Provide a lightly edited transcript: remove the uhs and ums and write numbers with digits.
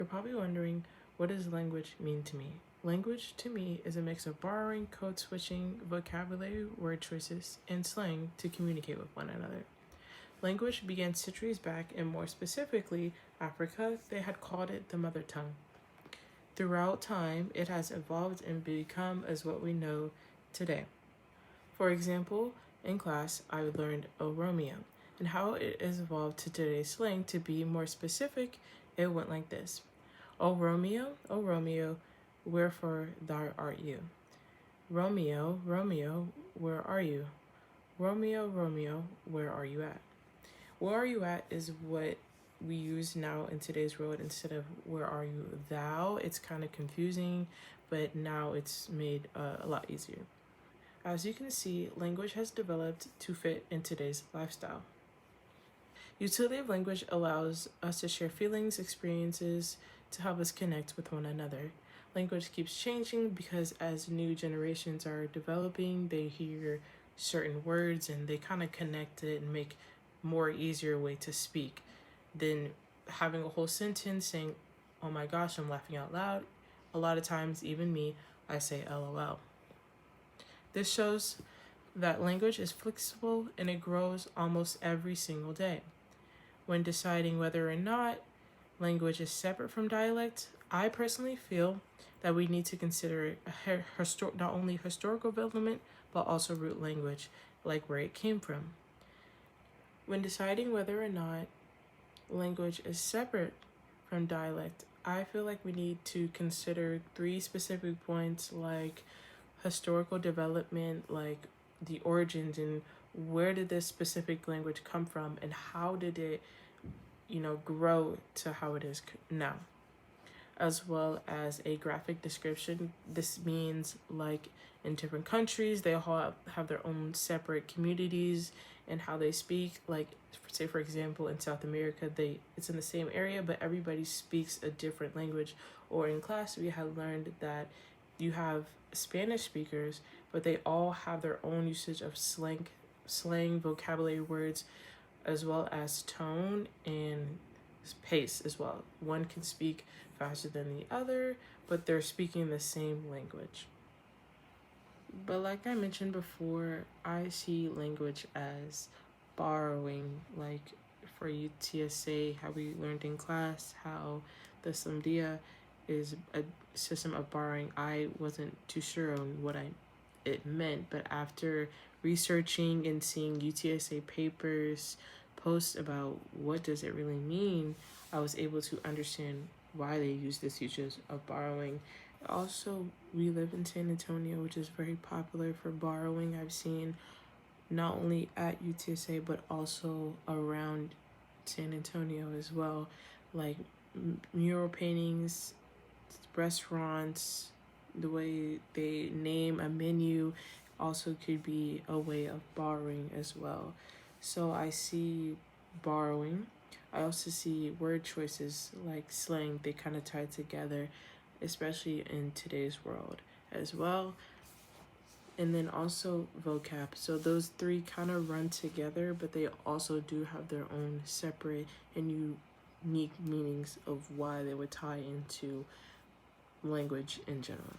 You're probably wondering, what does language mean to me? Language to me is a mix of borrowing, code switching, vocabulary, word choices, and slang to communicate with one another. Language began centuries back, and more specifically, Africa, they had called it the mother tongue. Throughout time, it has evolved and become as what we know today. For example, in class, I learned "Oh Romeo," and how it has evolved to today's slang. To be more specific, it went like this: "Oh Romeo, wherefore thou art you? Romeo, Romeo, where are you? Romeo, Romeo, where are you at?" Where are you at is what we use now in today's world instead of where are you thou. It's kind of confusing, but now it's made a lot easier. As you can see, language has developed to fit in today's lifestyle. Utility of language allows us to share feelings, experiences, to help us connect with one another. Language keeps changing because as new generations are developing, they hear certain words and they kind of connect it and make more easier way to speak than having a whole sentence saying, "Oh my gosh, I'm laughing out loud." A lot of times, even me, I say LOL. This shows that language is flexible and it grows almost every single day. When deciding whether or not language is separate from dialect, I personally feel that we need to consider not only historical development, but also root language, like where it came from. When deciding whether or not language is separate from dialect, I feel like we need to consider three specific points like historical development, like the origins and where did this specific language come from and how did it, grow to how it is now, as well as a graphic description. This means like in different countries, they all have their own separate communities and how they speak. Like say for example, in South America, it's in the same area, but everybody speaks a different language. Or in class, we had learned that you have Spanish speakers, but they all have their own usage of slang vocabulary words, as well as tone and pace as well. One can speak faster than the other, but they're speaking the same language. But like I mentioned before, I see language as borrowing, like for UTSA, how we learned in class, how the SLMDIA is a system of borrowing. I wasn't too sure on what it meant, but after researching and seeing UTSA papers posts about what does it really mean, I was able to understand why they use this usage of borrowing. Also, we live in San Antonio, which is very popular for borrowing. I've seen not only at UTSA, but also around San Antonio as well, like mural paintings, restaurants, the way they name a menu also could be a way of borrowing as well. So I see borrowing. I also see word choices like slang, they kind of tie together, especially in today's world as well. And then also vocab. So those three kind of run together, but they also do have their own separate and unique meanings of why they would tie into language in general.